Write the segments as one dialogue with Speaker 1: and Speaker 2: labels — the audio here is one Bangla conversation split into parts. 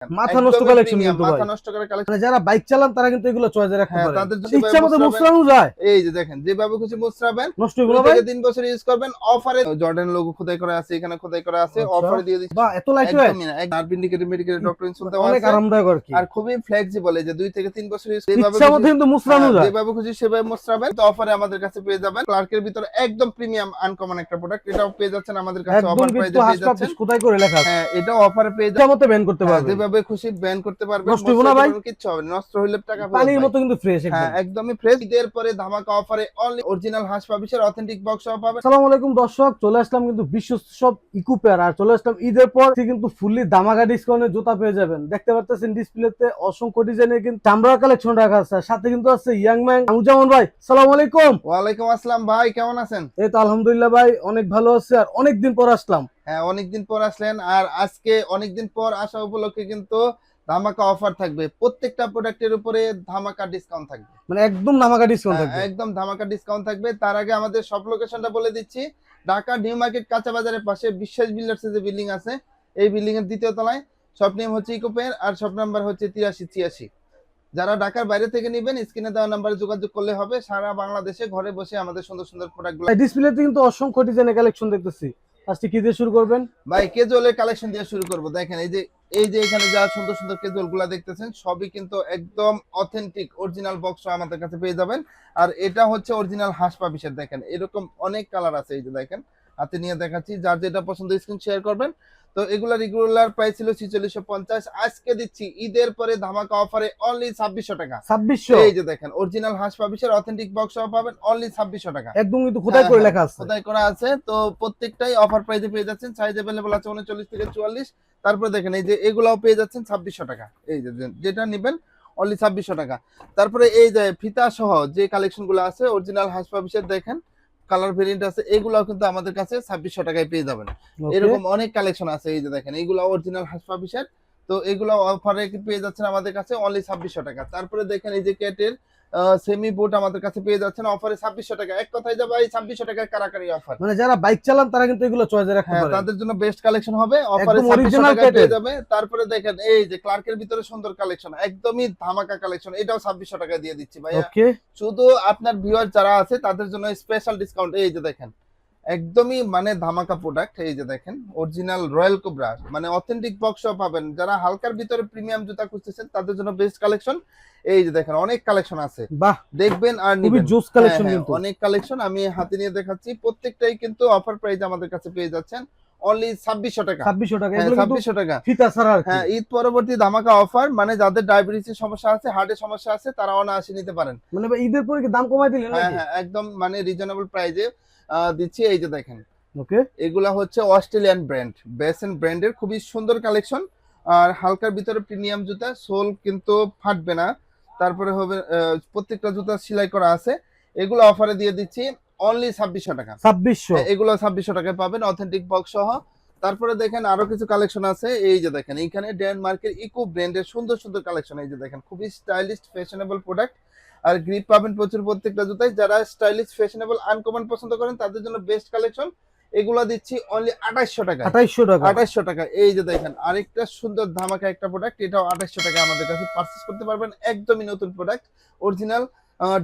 Speaker 1: মাথা নষ্ট কালেকশন কিন্তু ভাই,
Speaker 2: মাথা নষ্ট করে কালেকশন।
Speaker 1: মানে যারা বাইক চালান তারা কিন্তু এগুলো চয়েসে রাখতে
Speaker 2: হ্যাঁ,
Speaker 1: পারে,
Speaker 2: তাদের
Speaker 1: ইচ্ছা মতো মুছরানো যায়।
Speaker 2: এই যে দেখেন যেভাবে খুশি মুছরাবেন,
Speaker 1: নষ্ট
Speaker 2: 2
Speaker 1: হলো ভাই।
Speaker 2: থেকে 3 বছর ইউজ করবেন। অফারে জর্ডান লোগো খোদাই করা আছে, এখানে খোদাই করা আছে,
Speaker 1: আচ্ছা,
Speaker 2: অফারে দিয়ে দিচ্ছি।
Speaker 1: বাহ এত লাইট ওয়েট,
Speaker 2: একদমই না, নার্ভ ইন্ডিকেটর মেডিকেটের ডক্টর ইনসুল দেওয়া
Speaker 1: অনেক
Speaker 2: আছে।
Speaker 1: আরামদায়ক আর কি,
Speaker 2: আর খুবই ফ্লেক্সিবল, এই যে 2 থেকে 3 বছর ইউজ যেভাবে
Speaker 1: ইচ্ছা মতো কিন্তু মুছরানো যায়।
Speaker 2: যেভাবে খুশি সেভাবে মুছরাবেন। তো অফারে আমাদের কাছে পেয়ে যাবেন ক্লার্কের ভিতরে একদম প্রিমিয়াম আনকমন একটা প্রোডাক্ট, এটাও পেয়ে যাচ্ছেন আমাদের কাছে
Speaker 1: একদম
Speaker 2: অফার
Speaker 1: কিন্তু
Speaker 2: প্রাইসে পেয়ে
Speaker 1: হাসপাতাল
Speaker 2: যাচ্ছেন।
Speaker 1: কোথায় করে লেখা আছে,
Speaker 2: হ্যাঁ, এটাও অফারে পেয়ে
Speaker 1: ইচ্ছা মতো ব্যান করতে পারবে,
Speaker 2: যেভাবে খুশি ব্যান করতে পারবেন।
Speaker 1: নষ্ট হবে না ভাই,
Speaker 2: কিচ্ছু হবে না, নষ্ট হইলে টাকা ফেরত
Speaker 1: পানির
Speaker 2: ভাই।
Speaker 1: মতো কিন্তু ফ্রেশ একদম।
Speaker 2: হ্যাঁ, একদমই ফ্রেশ। ঈদের পরে ধামাকা অফারে অনলি অরিজিনাল হাঁস পাবিসের অথেন্টিক বক্স সহ পাবেন।
Speaker 1: আসসালামু আলাইকুম দর্শক, চলে আসলাম কিন্তু বিশ্বস্ত সব ইকুপেয়ার, আর চলে আসলাম ঈদের পর কিন্তু ফুললি ধামাকা ডিসকাউন্টে জুতা পেয়ে যাবেন। দেখতে পাচ্ছেন ডিসপ্লেতে অসংখ্য ডিজাইনের কিন্তু চামড়ার কালেকশন রাখা আছে, সাথে কিন্তু আছে ইয়াং ম্যান জামান ভাই। আসসালামু আলাইকুম।
Speaker 2: ওয়ালাইকুম আসসালাম ভাই, কেমন আছেন?
Speaker 1: এই তো আলহামদুলিল্লাহ ভাই, অনেক ভালো আছে, আর অনেকদিন পর আসলাম।
Speaker 2: হ্যাঁ, অনেকদিন পর আসলেন, আর আজকে অনেকদিন পর আসা উপলক্ষে কিন্তু ধামাকা অফার থাকবে। প্রত্যেকটা প্রোডাক্টের উপরে ধামাকা ডিসকাউন্ট থাকবে,
Speaker 1: মানে একদম ধামাকা ডিসকাউন্ট থাকবে।
Speaker 2: একদম ধামাকা ডিসকাউন্ট থাকবে। তার আগে আমাদের সব লোকেশনটা বলে দিচ্ছি। ঢাকা নিউ মার্কেট কাঁচা বাজারের পাশে বিশ্বাস বিল্ডার্স যে বিল্ডিং আছে, এই বিল্ডিং এর দ্বিতীয় তলায়। শপ নেম হচ্ছে ইকোপের, আর শপ নাম্বার হচ্ছে 8386। যারা ঢাকার বাইরে থেকে নেবেন স্ক্রিনে দেওয়া নাম্বারে যোগাযোগ করলে হবে। সারা বাংলাদেশে ঘরে বসে আমাদের সুন্দর সুন্দর প্রোডাক্টগুলো।
Speaker 1: ডিসপ্লেতে কিন্তু অসংখ্য ডিজাইনের কালেকশন দেখতেছি, আজকে কি দিয়ে শুরু করবেন
Speaker 2: ভাই ক্যাজুয়ালের কালেকশন দিয়ে শুরু করব। দেখেন এই যে এখানে যা সুন্দর সুন্দর ক্যাজুয়াল গুলা দেখতেছেন, সবই কিন্তু একদম অথেন্টিক অরিজিনাল বক্স আমাদের কাছে পেয়ে যাবেন। আর এটা হচ্ছে অরিজিনাল হাঁস পাবিসের। দেখেন এরকম অনেক কালার আছে, এই যে দেখেন হাতে নিয়ে দেখাচ্ছি, যার যেটা পছন্দ স্ক্রিন শেয়ার করবেন। তো এগুলা রেগুলার প্রাইস ছিল 4650, আজকে দিচ্ছি ঈদের পরে ধামাকা অফারে অনলি 2600 টাকা।
Speaker 1: 2600,
Speaker 2: এই যে দেখেন অরিজিনাল হাঁস পাবিসের অথেন্টিক বক্স সহ পাবেন অনলি 2600 টাকা।
Speaker 1: একদম কিন্তু খোদাই করে লেখা আছে,
Speaker 2: খোদাই করা আছে। তো প্রত্যেকটাই অফার প্রাইসে পেয়ে যাচ্ছেন, সাইজ अवेलेबल আছে 39 থেকে 44। তারপরে দেখেন এই যে এগুলাও পেয়ে যাচ্ছেন 2600 টাকা। এই যে যেটা নেবেন অনলি 2600 টাকা। তারপরে এই যে ফিতা সহ যে কালেকশনগুলো আছে অরিজিনাল হাঁস পাবিসের, দেখেন কালার ভেরিয়েন্ট আছে, এগুলাও কিন্তু আমাদের কাছে 2600 টাকায় পেয়ে যাবেন। এরকম অনেক কালেকশন আছে, এই যে দেখেন এগুলো অরিজিনাল হাঁস পাবিসের। তো এগুলো অফারে পেয়ে যাচ্ছেন আমাদের কাছে অনলি 2600 টাকা। তারপরে দেখেন এই যে ক্যাটের সেমি বুট আমাদের কাছে পেয়ে যাচ্ছেন অফারে 2600 টাকা। এক কথায় যা ভাই 2600 টাকায় কারাকারি অফার,
Speaker 1: মানে যারা বাইক চালান তারা কিন্তু এগুলো চয়েসে রাখতে
Speaker 2: হ্যাঁ
Speaker 1: পারে,
Speaker 2: তাদের জন্য বেস্ট কালেকশন হবে। অফারে
Speaker 1: একদম
Speaker 2: 2600
Speaker 1: অরিজিনাল
Speaker 2: টাকায় পেয়ে যাবে। তারপরে দেখেন এই যে ক্লার্কের ভিতরে সুন্দর কালেকশন, একদমই ধামাকা কালেকশন, এটাও 2600 টাকায় দিয়ে দিচ্ছি ভাই।
Speaker 1: ওকে,
Speaker 2: শুধু আপনার ভিউয়ার যারা আছে তাদের জন্য স্পেশাল ডিসকাউন্ট। এই যে দেখেন একদমই মানে ধামাকা প্রোডাক্ট, এই যে দেখেন অরিজিনাল রয়্যাল কোবরা মানে অথেন্টিক বক্স পাবেন। যারা হালকার ভিতরে প্রিমিয়াম জুতা খুঁজতেছেন তাদের জন্য বেস্ট কালেকশন। এই যে দেখেন অনেক কালেকশন আছে,
Speaker 1: বাহ
Speaker 2: দেখবেন আর
Speaker 1: খুবই
Speaker 2: নিবেন।
Speaker 1: জোস কালেকশন, কিন্তু
Speaker 2: অনেক কালেকশন আমি হাতে নিয়ে দেখাচ্ছি। প্রত্যেকটাই কিন্তু অফার প্রাইস আমাদের কাছে পেয়ে যাচ্ছেন অনলি 2600 টাকা।
Speaker 1: 2600 টাকা,
Speaker 2: হ্যাঁ,
Speaker 1: এগুলো কিন্তু
Speaker 2: 2600 টাকা।
Speaker 1: ফিতা ছাড়া আর কি।
Speaker 2: হ্যাঁ, ঈদ পরবর্তী ধামাকা অফার, মানে যাদের ডায়াবেটিসের সমস্যা আছে, হার্টের সমস্যা আছে, তারা অনায়াসে নিতে পারেন।
Speaker 1: মানে ভাই ঈদের পরে কি দাম কমাই দিলেন
Speaker 2: হ্যাঁ
Speaker 1: নাকি?
Speaker 2: হ্যাঁ, একদম মানে রিজনেবল প্রাইসে দিচ্ছি। এই যে দেখেন
Speaker 1: ওকে,
Speaker 2: এগুলা হচ্ছে অস্ট্রেলিয়ান ব্র্যান্ড, বেসেন ব্র্যান্ডের খুবই সুন্দর কালেকশন। আর হালকার ভিতরে প্রিমিয়াম জুতা, সোল কিন্তু ফাটবে না। তারপরে হবে প্রত্যেকটা জুতা সেলাই করা আছে। এগুলো অফারে দিয়ে দিচ্ছি অনলি 2600 টাকা।
Speaker 1: 2600,
Speaker 2: এগুলো 2600 টাকায় পাবেন অথেন্টিক বক্স সহ। তারপরে দেখেন আরো কিছু কালেকশন আছে, এই যে দেখেন এইখানে ডেনমার্কের ইকো ব্র্যান্ডের সুন্দর সুন্দর কালেকশন। এই যে দেখেন খুবই স্টাইলিশ ফ্যাশনেবল প্রোডাক্ট, আর গ্রিপ পাবেন প্রচুর প্রত্যেকটা জুতায়। যারা স্টাইলিশ ফ্যাশনেবল আনকমন পছন্দ করেন তাদের জন্য বেস্ট কালেকশন। এগুলা দিচ্ছি অনলি 2800 টাকা।
Speaker 1: 2800 টাকা,
Speaker 2: 2800 টাকা। এই যে দেখেন আরেকটা সুন্দর ধামাকা একটা প্রোডাক্ট, এটাও 2800 টাকা আমাদের কাছে পারচেজ করতে পারবেন। একদমই নতুন প্রোডাক্ট, অরিজিনাল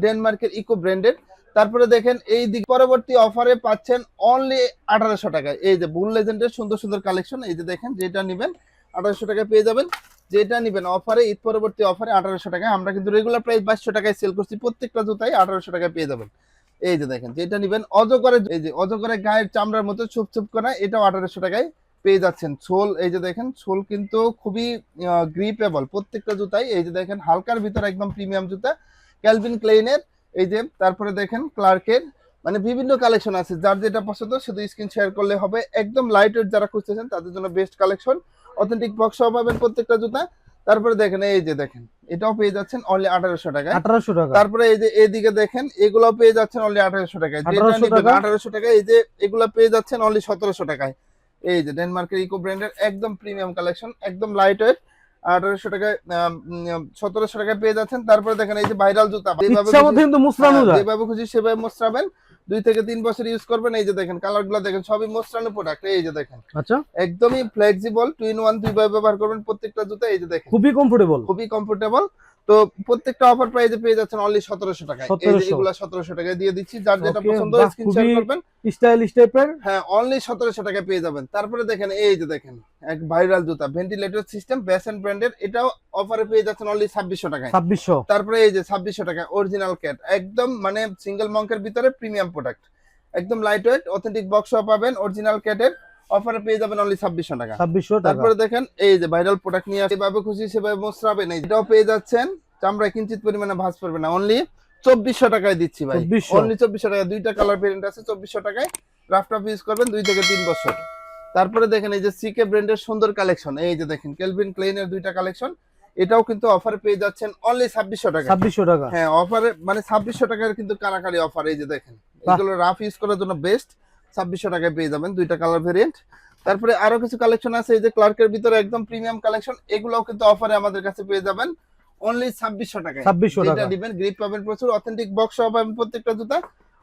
Speaker 2: ডেনমার্কের ইকো ব্র্যান্ডের। তারপরে দেখেন এই দিক পরবর্তী অফারে পাচ্ছেন অনলি 1800 টাকায়। এই যে বুল লেজেন্ডের সুন্দর সুন্দর কালেকশন, এই যে দেখেন যেটা নেবেন 1800 টাকায় পেয়ে যাবেন। যেটা নেবেন অফারে, ঈদ পরবর্তী অফারে 1800 টাকায়। আমরা কিন্তু রেগুলার প্রাইস 2200 টাকায় সেল করছি, প্রত্যেকটা জুতাই 1800 টাকায় পেয়ে যাবেন। এই যে দেখেন যেটা নেবেন অজগরের, এই যে অজগরের গায়ের চামড়ার মতো চুপ চুপ করা, এটাও 1800 টাকায় পেয়ে যাচ্ছেন। সোল এই যে দেখেন সোল কিন্তু খুবই গ্রিপেবল প্রত্যেকটা জুতাই। এই যে দেখেন হালকার ভিতরে একদম প্রিমিয়াম জুতা, ক্যালভিন ক্লেইনের। এই যে তারপরে দেখেন ক্লার্কের, মানে বিভিন্ন কালেকশন আছে, যার যেটা পছন্দ শুধু স্ক্রিন শেয়ার করলে হবে। একদম লাইট ওয়েট যারা খুঁজতেছেন তাদের জন্য বেস্ট কালেকশন, অথেন্টিক বক্স পাবেন প্রত্যেকটা জুতা। তারপরে দেখেন এই যে দেখেন এটাও পেয়ে যাচ্ছেন অনলি 1800 টাকায়।
Speaker 1: 1800 টাকা।
Speaker 2: তারপরে এই যে এইদিকে দেখেন এগুলো পেয়ে যাচ্ছেন অনলি 1800 টাকায়। যেটা নেবেন 1800 টাকায়। এই যে এগুলো পেয়ে যাচ্ছেন অনলি 1700 টাকায়। এই যে ডেনমার্কের ইকো ব্র্যান্ডের একদম প্রিমিয়াম কালেকশন, একদম লাইট ওয়েট, 1800 টাকায় 1700 টাকায় পেয়ে যাচ্ছেন। তারপরে দেখেন এই যে ভাইরাল জুতা,
Speaker 1: ইচ্ছা মতো কিন্তু মুছরানো যায়,
Speaker 2: যেভাবে খুশি সেভাবে মুছরাবেন। 2 থেকে 3 বছর ইউজ করবেন। এই যে দেখেন কালারগুলো দেখেন, সবই মোস্টানো প্রোডাক্ট। এই যে দেখেন
Speaker 1: আচ্ছা,
Speaker 2: একদমই ফ্লেক্সিবল, 2 in 1 দুইভাবে ব্যবহার করবেন প্রত্যেকটা জুতা। এই যে দেখেন
Speaker 1: খুবই কমফোর্টেবল।
Speaker 2: খুবই কমফোর্টেবল। তো প্রত্যেকটা অফার প্রাইসে পেয়ে যাচ্ছেন অনলি 1700 টাকায়। এই যে
Speaker 1: 1700
Speaker 2: এগুলা 1700 টাকায় দিয়ে দিচ্ছি, যার যেটা
Speaker 1: ওকে,
Speaker 2: পছন্দ
Speaker 1: বাহ,
Speaker 2: স্ক্রিনশট
Speaker 1: খুবই
Speaker 2: করবেন।
Speaker 1: স্টাইলিশ টাইপের।
Speaker 2: হ্যাঁ অনলি 1700 টাকায় পেয়ে যাবেন। তারপরে দেখেন এই যে দেখেন এক ভাইরাল জুতা ভেন্টিলেটর সিস্টেম বেসেন্ট ব্র্যান্ডের, এটাও অফারে পেয়ে যাচ্ছেন অনলি 2600 টাকায়।
Speaker 1: 2600।
Speaker 2: তারপরে এই যে 2600 টাকা অরিজিনাল ক্যাট, একদম মানে সিঙ্গেল মঙ্কের ভিতরে প্রিমিয়াম প্রোডাক্ট, একদম লাইট ওয়েট অথেন্টিক বক্সও পাবেন অরিজিনাল ক্যাটের, অফারে পেয়ে যাবেন অনলি 2600 টাকা।
Speaker 1: 2600 টাকা।
Speaker 2: তারপরে দেখেন এই যে ভাইরাল প্রোডাক্ট নিয়ে যেভাবে খুশি সেভাবে মোসরাবেন, এটাও পেয়ে যাচ্ছেন চামড়ায় কিঞ্চিত পরিমাণে ভাঁজ পড়বে না, অনলি 2400 টাকায় দিচ্ছি ভাই।
Speaker 1: 2400
Speaker 2: অনলি 2400 টাকা, দুইটা কালার ভেরিয়েন্ট আছে 2400 টাকায়। রাফ টাফ ইউজ করবেন 2 থেকে 3 বছর। তারপরে দেখেন এই যে সিকে ব্র্যান্ডের সুন্দর কালেকশন, এই যে দেখেন কেলভিন ক্লেইনের দুইটা কালেকশন, এটাও কিন্তু অফারে পেয়ে যাচ্ছেন অনলি 2600 টাকা।
Speaker 1: 2600 টাকা।
Speaker 2: হ্যাঁ অফারে মানে 2600 টাকার কিন্তু কারাকারি অফার। এই যে দেখেন এগুলো রাফ ইউজ করার জন্য বেস্ট, 2600 টাকায় পেয়ে যাবেন দুইটা কালার ভেরিয়েন্ট। তারপরে আরো কিছু কালেকশন আছে এই যে ক্লার্কের ভিতরে একদম প্রিমিয়াম কালেকশন, এগুলোও কিন্তু অফারে আমাদের কাছে পেয়ে যাবেন অনলি 2600 টাকায়।
Speaker 1: 2600
Speaker 2: যেটা
Speaker 1: টাকা।
Speaker 2: দিবেন গ্রিপ পাবেন প্রচুর, অথেন্টিক বক্স পাবেন প্রত্যেকটা জুতা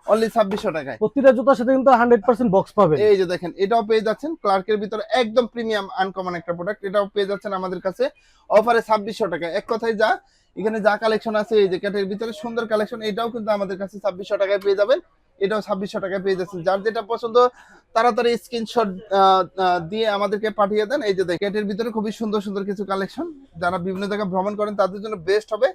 Speaker 2: অনলি 2600 টাকায়।
Speaker 1: প্রতিটা জুতার সাথে কিন্তু 100% বক্স পাবেন।
Speaker 2: এই যে দেখেন এটাও পেয়ে যাচ্ছেন ক্লার্কের ভিতরে একদম প্রিমিয়াম আনকমন একটা প্রোডাক্ট, এটাও পেয়ে যাচ্ছেন আমাদের কাছে অফারে 2600 টাকায়। এক কথায় যা এখানে যা কালেকশন আছে এই যে ক্যাটের ভিতরে সুন্দর কালেকশন, এটাও কিন্তু আমাদের কাছে 2600 টাকায় পেয়ে যাবেন, এটাও 2600 টাকায় পেয়ে যাচ্ছেন। যার যেটা পছন্দ তাড়াতাড়ি স্ক্রিনশট দিয়ে আমাদেরকে পাঠিয়ে দেন। এই যে দেখেন ক্যাটের ভিতরে খুবই সুন্দর সুন্দর কিছু কালেকশন, যারা বিভিন্ন জায়গায় ভ্রমণ করেন তাদের জন্য বেস্ট হবে।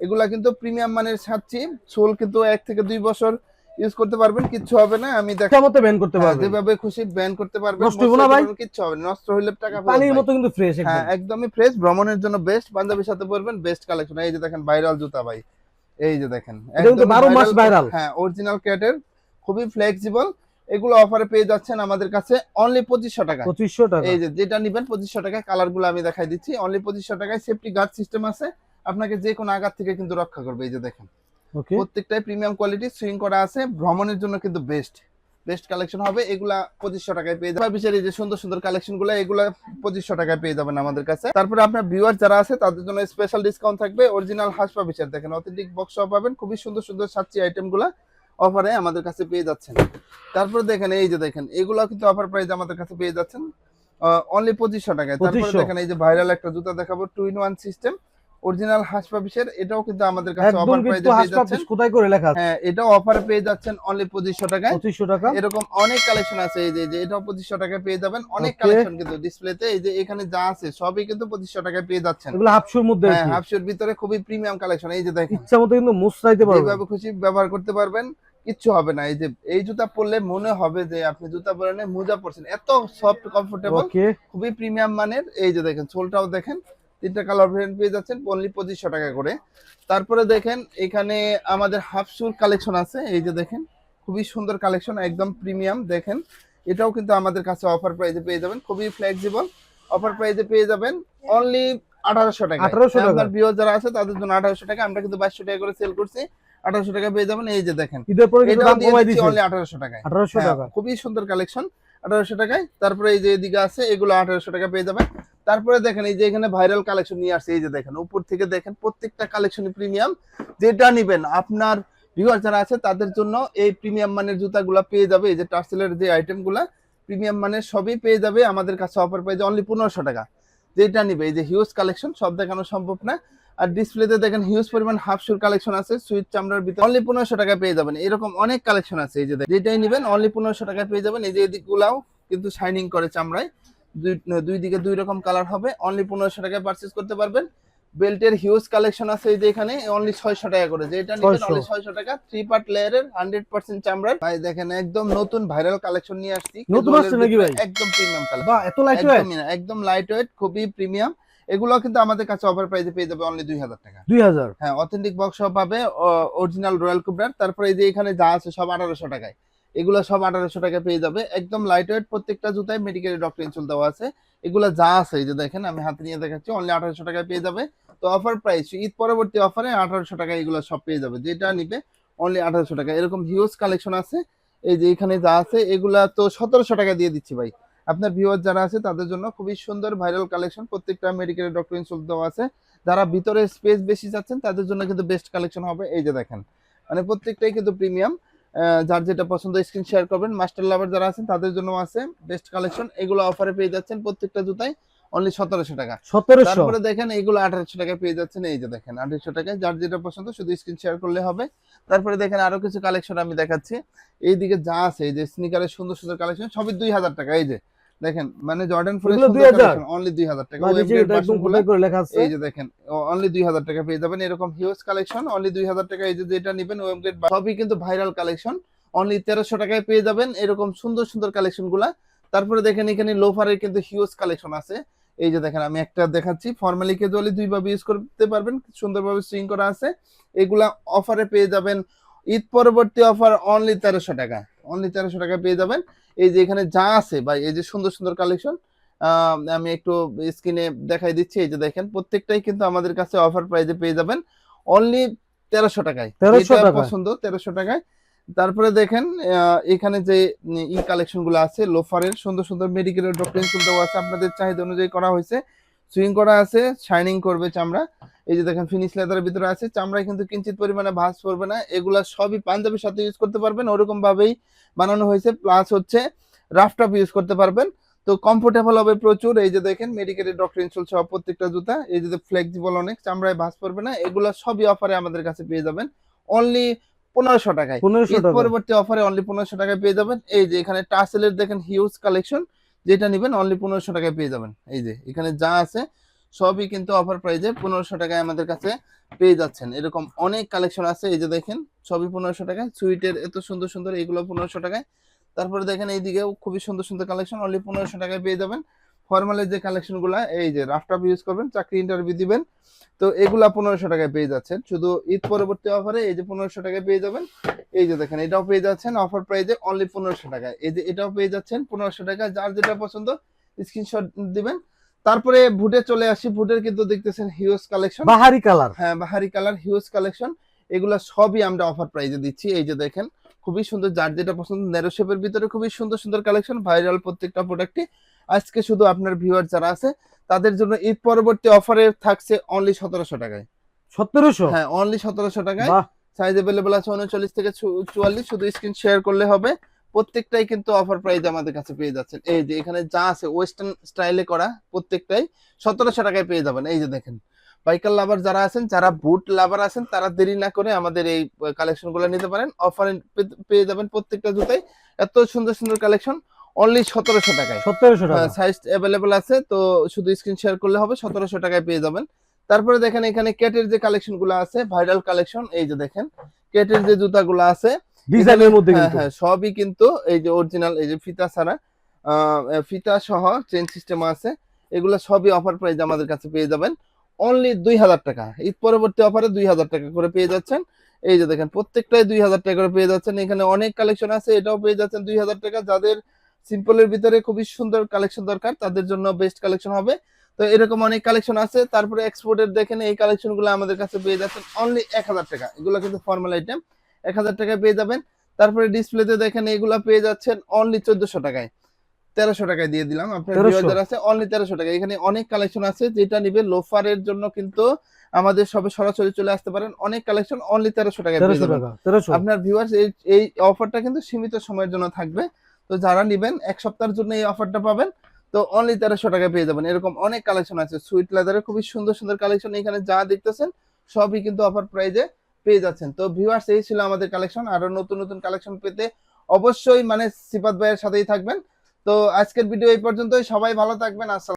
Speaker 2: এগুলা কিন্তু প্রিমিয়াম মানের ছাড়ছি, সোল কিন্তু 1 থেকে 2 বছর ইউজ করতে পারবেন, কিচ্ছু হবে না। আমি
Speaker 1: ইচ্ছা মতো ব্যান করতে পারবেন,
Speaker 2: যেভাবে খুশি ব্যান করতে পারবেন,
Speaker 1: নষ্ট হবে না ভাই,
Speaker 2: কিচ্ছু হবে না, নষ্ট হইলে টাকা ফেরত
Speaker 1: পানির
Speaker 2: ভাই।
Speaker 1: মতো কিন্তু ফ্রেশ
Speaker 2: হ্যাঁ
Speaker 1: একদম।
Speaker 2: একদমই ফ্রেশ, ভ্রমণের জন্য বেস্ট, পাঞ্জাবির সাথে পরবেন বেস্ট কালেকশন। এই যে দেখেন ভাইরাল জুতা ভাই, এই যে দেখেন
Speaker 1: এটা কিন্তু 12 মাস ভাইরাল।
Speaker 2: হ্যাঁ অরিজিনাল ক্যাটের, খুবই ফ্লেক্সিবল। এগুলো অফারে পেয়ে যাচ্ছেন আমাদের কাছে অনলি 2500 টাকা।
Speaker 1: 2500 টাকা।
Speaker 2: এই যে যেটা নিবেন 2500 টাকায়, কালার গুলো আমি দেখাই দিচ্ছি অনলি 2500 টাকায়। সেফটি গার্ড সিস্টেম আছে, আপনাকে যে কোনো আঘাত থেকে কিন্তু রক্ষা করবে। এই যে দেখেন
Speaker 1: ওকে,
Speaker 2: প্রত্যেকটাই প্রিমিয়াম কোয়ালিটি সুইং করা আছে, ভ্রমণের জন্য কিন্তু বেস্ট বেস্ট কালেকশন হবে। এগুলা 2500 টাকায় পেয়ে যাবেন। বিচারি যে সুন্দর সুন্দর কালেকশন গুলো, এগুলা 2500 টাকায় পেয়ে যাবেন আমাদের কাছে। তারপরে আপনার ভিউয়ার যারা আছে তাদের জন্য স্পেশাল ডিসকাউন্ট থাকবে। অরিজিনাল হাসপা বিচার দেখেন অথেন্টিক বক্স পাবেন, খুবই সুন্দর সুন্দর সাচ্চি আইটেম গুলা অফারে আমাদের কাছে পেয়ে যাচ্ছেন। তারপরে দেখেন এই যে দেখেন এগুলো কিন্তু অফার প্রাইস আমাদের কাছে পেয়ে যাচ্ছেন অনলি 2500 টাকায়। তারপরে
Speaker 1: 2500
Speaker 2: দেখেন এই যে ভাইরাল একটা জুতা দেখাবো 2 in 1 সিস্টেম অরিজিনাল হাসপাবিশের, এটাও কিন্তু আমাদের কাছে
Speaker 1: একদম
Speaker 2: অফার
Speaker 1: কিন্তু
Speaker 2: প্রাইসে পেয়ে
Speaker 1: হাসপাতাল
Speaker 2: যাচ্ছেন।
Speaker 1: কোথায় করে লেখা আছে?
Speaker 2: হ্যাঁ এটাও অফারে পেয়ে যাচ্ছেন অনলি 2500 টাকায়।
Speaker 1: 2500 টাকা।
Speaker 2: এরকম অনেক কালেকশন আছে, এই যে এটাও 2500 টাকায় পেয়ে যাবেন। অনেক
Speaker 1: Okay.
Speaker 2: কালেকশন কিন্তু ডিসপ্লেতে, এই যে এখানে যা আছে সবই কিন্তু 2500 টাকায় পেয়ে যাচ্ছেন।
Speaker 1: এগুলো হাফশুর মধ্যে
Speaker 2: হ্যাঁ
Speaker 1: আছে,
Speaker 2: হাফশোর ভিতরে খুবই প্রিমিয়াম কালেকশন। এই যে দেখেন
Speaker 1: ইচ্ছা মতো কিন্তু মুছরাইতে পারবেন।
Speaker 2: যেভাবে খুশি ব্যবহার করতে পারবেন, কিচ্ছু হবে না। এই যে এই জুতা পরলে মনে হবে যে আপনি জুতা পরে নেই মোজা পরছেন, এত সফট কমফোর্টেবল,
Speaker 1: ওকে,
Speaker 2: খুবই প্রিমিয়াম মানের। এই যে দেখেন সোলটাও দেখেন, তিনটা কালার ভেরিয়েন্ট পেয়ে যাচ্ছেন অনলি 2500 টাকা করে। তারপরে দেখেন এখানে আমাদের হাফ শুর কালেকশন আছে, এই যে দেখেন খুবই সুন্দর কালেকশন একদম প্রিমিয়াম। দেখেন এটাও কিন্তু আমাদের কাছে অফার প্রাইসে পেয়ে যাবেন, খুবই ফ্লেক্সিবল, অফার প্রাইসে পেয়ে যাবেন অনলি 1800 টাকা।
Speaker 1: 1800 টাকা।
Speaker 2: আপনার ভিউয়ার যারা আছে তাদের জন্য 1800 টাকা, আমরা কিন্তু 2200 টাকা করে সেল করছি, 1800 টাকা পেয়ে যাবেন। এই যে দেখেন
Speaker 1: ঈদের পরে কিন্তু
Speaker 2: এটাও
Speaker 1: দাম
Speaker 2: দিয়ে
Speaker 1: কমাই
Speaker 2: দিচ্ছি
Speaker 1: দিয়েছে,
Speaker 2: অনলি 1800 টাকায়।
Speaker 1: 1800
Speaker 2: হ্যাঁ,
Speaker 1: টাকা।
Speaker 2: খুবই সুন্দর কালেকশন 1800 টাকায়। তারপরে এই যে এদিকে আছে এগুলো 1800 টাকা পেয়ে যাবেন। তারপরে দেখেন এই যে এখানে ভাইরাল কালেকশন নিয়ে আসছে, এই যে দেখেন উপর থেকে দেখেন প্রত্যেকটা কালেকশনই প্রিমিয়াম। যেটা নিবেন আপনার ভিউয়ার যারা আছে তাদের জন্য এই প্রিমিয়াম মানের জুতাগুলো পেয়ে যাবে। এই যে টার্সেলের যে আইটেমগুলো প্রিমিয়াম মানের সবই পেয়ে যাবে আমাদের কাছে অফার প্রাইসে অনলি 1500 টাকা। যেটা নিবে এই যে হিউজ কালেকশন, সব দেখানো সম্ভব না। আর ডিসপ্লেতে দেখেন হিউজ পরিমাণ হাফ শুর কালেকশন আছে সুইট চামড়ার ভিতরে, অনলি 1500 টাকা পেয়ে যাবেন। এরকম অনেক কালেকশন আছে, এই যে যেটাই নেবেন অনলি 1500 টাকা পেয়ে যাবেন। এই যে এদিকগুলাও কিন্তু শাইনিং করে চামড়ায়, দুই দিকে দুই রকম কালার হবে, অনলি 1500 টাকায় পারচেজ করতে পারবেন। বেল্টের হিউজ কালেকশন আছে এই যে এখানে অনলি 600 টাকা করে, যেটা নেবেন অনলি 600 টাকা। 3 পার্ট লেয়ারের 100% চামড়ার ভাই, দেখেন একদম নতুন ভাইরাল কালেকশন নিয়ে আসছি,
Speaker 1: নতুন আসছে নাকি ভাই?
Speaker 2: একদম প্রিমিয়াম কালেকশন।
Speaker 1: বাহ, এত লাইট ওয়েট।
Speaker 2: একদম লাইট ওয়েট, খুবই প্রিমিয়াম। এগুলো কিন্তু আমাদের কাছে অফার প্রাইসে পেয়ে যাবে অনলি 2000 টাকা।
Speaker 1: 2000।
Speaker 2: হ্যাঁ অথেন্টিক বক্স সহ পাবে, অরিজিনাল রয়্যাল কুবরার। তারপরে এই যে এখানে যা আছে সব 1800 টাকায়, এগুলো সব 1800 টাকা পেয়ে যাবে, একদম লাইট ওয়েট। প্রত্যেকটা জুতায় মেডিকেল ডক্টর ইনসুল দেওয়া আছে। এগুলো যা আছে এই যে দেখেন আমি হাতে নিয়ে দেখাচ্ছি, অনলি 1800 টাকায় পেয়ে যাবে। তো অফার প্রাইস ঈদ পরবর্তী অফারে 1800 টাকায় এগুলো সব পেয়ে যাবে, যেটা নিবে অনলি 1800 টাকা। এরকম হিউজ কালেকশন আছে, এই যে এখানে যা আছে এগুলা তো 1700 টাকা দিয়ে দিচ্ছি ভাই। আপনার ভিউয়ার যারা আছে তাদের জন্য খুবই সুন্দর ভাইরাল কালেকশন, প্রত্যেকটা মেডিকেল ডক্টর ইনসুল দেওয়া আছে। যারা ভিতরে স্পেস বেশি চাচ্ছেন তাদের জন্য কিন্তু বেস্ট কালেকশন হবে। এই যে দেখেন মানে প্রত্যেকটাই কিন্তু প্রিমিয়াম, যার যেটা পছন্দ স্ক্রিন শেয়ার করবেন। মাস্টার লাভার যারা আছেন তাদের জন্য আছে বেস্ট কালেকশন, এগুলো অফারে পেয়ে যাচ্ছেন প্রত্যেকটা জুতায় অনলি 1700 টাকা।
Speaker 1: 1700।
Speaker 2: তারপরে দেখেন এগুলো 1800 টাকায় পেয়ে যাচ্ছেন, এই যে দেখেন 1800 টাকায়, যার যেটা পছন্দ শুধু স্ক্রিন শেয়ার করলে হবে। তারপরে দেখেন আরো কিছু কালেকশন আমি দেখাচ্ছি, এইদিকে যা আছে এই যে স্নিকারের সুন্দর সুন্দর কালেকশন সবই 2000 টাকা। এই যে দেখেন মানে জর্ডান 4 এর
Speaker 1: এগুলো
Speaker 2: সুন্দর
Speaker 1: 2000
Speaker 2: কালেকশন অনলি 2000 টাকা।
Speaker 1: বা নিচে এটা একদম খোদাই করে লেখা আছে।
Speaker 2: এই যে দেখেন অনলি 2000 টাকা পেয়ে যাবেন এরকম হিউজ কালেকশন অনলি 2000 টাকা। এই যে যেটা নেবেন ওয়েব গ্রেড সবই কিন্তু ভাইরাল কালেকশন অনলি 1300 টাকায় পেয়ে যাবেন এরকম সুন্দর সুন্দর কালেকশন গুলা। তারপরে দেখেন এখানে লোফারের কিন্তু হিউজ কালেকশন আছে। এই যে দেখেন আমি একটা দেখাচ্ছি, ফর্মালি ক্যাজুয়ালি দুই ভাবে ইউজ করতে পারবেন, সুন্দরভাবে সুইং করা আছে। এগুলা অফারে পেয়ে যাবেন ঈদ পরবর্তী অফার অনলি 1300 টাকা, অনলি 1300 টাকা পেয়ে যাবেন। এই যে এখানে যা আছে ভাই এই যে সুন্দর সুন্দর কালেকশন আমি একটু স্ক্রিনে দেখাই দিচ্ছি। এই যে দেখেন প্রত্যেকটাই কিন্তু আমাদের কাছে অফার প্রাইসে পেয়ে যাবেন অনলি 1300 টাকায়,
Speaker 1: 1300
Speaker 2: যেটা
Speaker 1: টাকা
Speaker 2: পছন্দ 1300 টাকায়। তারপরে দেখেন এখানে যে ই কালেকশন গুলো আছে লোফারের সুন্দর সুন্দর মেডিকেলের ডক্টর ইনসুলটাও আছে, আপনাদের চাহিদা অনুযায়ী করা হয়েছে, সুইং করা আছে, শাইনিং করবে চামড়া। এই যে দেখেন ফিনিশ লেদারের ভিতরে আছে, চামড়ায় কিন্তু কিঞ্চিত পরিমাণে ভাঁজ পড়বে না। এগুলা সবই পাঞ্জাবির সাথে ইউজ করতে পারবেন, ওরকম ভাবেই বানানো হয়েছে, প্লাস হচ্ছে রাফটাপ ইউজ করতে পারবেন, তো কমফোর্টেবল হবে প্রচুর। এই যে দেখেন মেডিকেলের ডক্টর ইনসুল সহ প্রত্যেকটা জুতা এই যে ফ্লেক্সিবল অনেক, চামড়ায় ভাঁজ পড়বে না, এগুলা সবই অফারে আমাদের কাছে পেয়ে যাবেন অনলি 1500 টাকায়।
Speaker 1: 1500
Speaker 2: ঈদ
Speaker 1: টাকা।
Speaker 2: পরবর্তী অফারে অনলি 1500 টাকায় পেয়ে যাবেন। এই যে এখানে টাসেলের দেখেন হিউজ কালেকশন, যেটা নেবেন অনলি 1500 টাকায় পেয়ে যাবেন। এই যে এখানে যা আছে সবই কিন্তু অফার প্রাইজে 1500 টাকায় আমাদের কাছে পেয়ে যাচ্ছেন, এরকম অনেক কালেকশন আছে। এই যে দেখেন সবই 1500 টাকায়, সুইটের এত সুন্দর সুন্দর এগুলো 1500 টাকায়। তারপরে দেখেন এইদিকেও খুবই সুন্দর সুন্দর কালেকশন অনলি 1500 টাকায় পেয়ে যাবেন। ফর্মালের যে কালেকশন গুলা এই যে রাফটাপ ইউজ করবেন, চাকরি ইন্টারভিউ দিবেন, তো এগুলা 1500 টাকায় পেয়ে যাচ্ছেন শুধু ঈদ পরবর্তী অফারে। এই যে 1500 টাকায় পেয়ে যাবেন। এই যে দেখেন এটাও পেয়ে যাচ্ছেন অফার প্রাইজে অনলি 1500 টাকায়। এই যে এটাও পেয়ে যাচ্ছেন 1500 টাকা, যার যেটা পছন্দ স্ক্রিনশট দিবেন। তারপরে ভুটে চলে আসি, ভুটের কিন্তু দেখতেছেন হিউজ কালেকশন,
Speaker 1: বাহারি কালার।
Speaker 2: হ্যাঁ বাহারি কালার হিউজ কালেকশন, এগুলা সবই আমরা অফার প্রাইজে দিচ্ছি। এই যে দেখেন খুবই সুন্দর, যার যেটা পছন্দ ন্যারো শেপের ভিতরে খুবই সুন্দর সুন্দর কালেকশন, ভাইরাল প্রত্যেকটা প্রোডাক্টই। আজকে শুধু আপনার ভিউয়ার যারা আছে তাদের জন্য ঈদ পরবর্তী অফারে থাকছে অনলি 1700 টাকায়।
Speaker 1: 1700?
Speaker 2: হ্যাঁ অনলি 1700 টাকায়।
Speaker 1: বাহ।
Speaker 2: সাইজ अवेलेबल আছে 39 থেকে 44, শুধু স্ক্রিন শেয়ার করলে হবে। প্রত্যেকটাই কিন্তু অফার প্রাইস আমাদের কাছে পেয়ে যাচ্ছেন। এই যে এখানে যা আছে ওয়েস্টার্ন স্টাইলে করা প্রত্যেকটাই 1700 টাকায় পেয়ে যাবেন। এই যে দেখেন বাইকার লাভার যারা আছেন, যারা বুট লাভার আছেন, তারা দেরি না করে আমাদের এই কালেকশনগুলো নিতে পারেন, অফারে পেয়ে যাবেন প্রত্যেকটা জুতাই এত সুন্দর সুন্দর কালেকশন অনলি 1700 টাকায়।
Speaker 1: 1700 টাকা।
Speaker 2: সাইজ अवेलेबल আছে, তো শুধু স্ক্রিন শেয়ার করলে হবে, 1700 টাকায় পেয়ে যাবেন। তারপরে দেখেন এখানে কেটের যে কালেকশন গুলো আছে ভাইরাল কালেকশন, এই যে দেখেন কেটের যে জুতাগুলো আছে
Speaker 1: ডিজাইনের মধ্যে
Speaker 2: হ্যাঁ
Speaker 1: কিন্তু
Speaker 2: হ্যাঁ সবই কিন্তু এই যে অরিজিনাল, এই যে ফিতা ছাড়া ফিতা সহ চেন সিস্টেম আছে, এগুলো সবই অফার প্রাইস আমাদের কাছে পেয়ে যাবেন অনলি 2000 টাকা। ঈদ পরবর্তী অফারে 2000 টাকা করে পেয়ে যাচ্ছেন। এই যে দেখেন প্রত্যেকটাই 2000 টাকা করে পেয়ে যাচ্ছেন। এখানে অনেক কালেকশন আছে, এটাও পেয়ে যাচ্ছেন 2000 টাকা। যাদের সিম্পলের ভিতরে খুবই সুন্দর কালেকশন দরকার তাদের জন্য বেস্ট কালেকশন হবে, তো এরকম অনেক কালেকশন আছে। তারপরে এক্সপোর্টের দেখেন এই কালেকশন গুলো আমাদের কাছে পেয়ে যাচ্ছেন অনলি 1000 টাকা, এগুলো কিন্তু ফর্মাল আইটেম 1000 টাকায় পেয়ে যাবেন। তারপরে ডিসপ্লেতে দেখেন এইগুলা পেয়ে যাচ্ছেন অনলি 1400 টাকায়, 1300 টাকায় দিয়ে দিলাম আপনার
Speaker 1: 1300
Speaker 2: ভিউয়ার আছে অনলি 1300 টাকা। এখানে অনেক কালেকশন আছে, যেটা নিবে লোফারের জন্য কিন্তু আমাদের সবে সরাসরি চলে আসতে পারেন, অনেক কালেকশন অনলি 1300 টাকায় পেয়ে
Speaker 1: 1300
Speaker 2: যাবেন।
Speaker 1: টাকা। 1300।
Speaker 2: আপনার ভিউয়ার্স এই অফারটা কিন্তু সীমিত সময়ের জন্য থাকবে, তো যারা নিবেন এক সপ্তাহের জন্য এই অফারটা পাবেন, তো অনলি 1300 টাকায় পেয়ে যাবেন। এরকম অনেক কালেকশন আছে, সুইট লেদারের খুবই সুন্দর সুন্দর কালেকশন, এখানে যা দেখতেছেন সবই কিন্তু অফার প্রাইজে পেয়ে যাচ্ছেন। তো ভিউয়ার্স এই ছিল আমাদের কালেকশন, আরো নতুন নতুন কালেকশন পেতে অবশ্যই মানে সিফাত ভাইয়ের সাথেই থাকবেন। তো আজকের ভিডিও এই পর্যন্তই, সবাই ভালো থাকবেন। আসসালাম।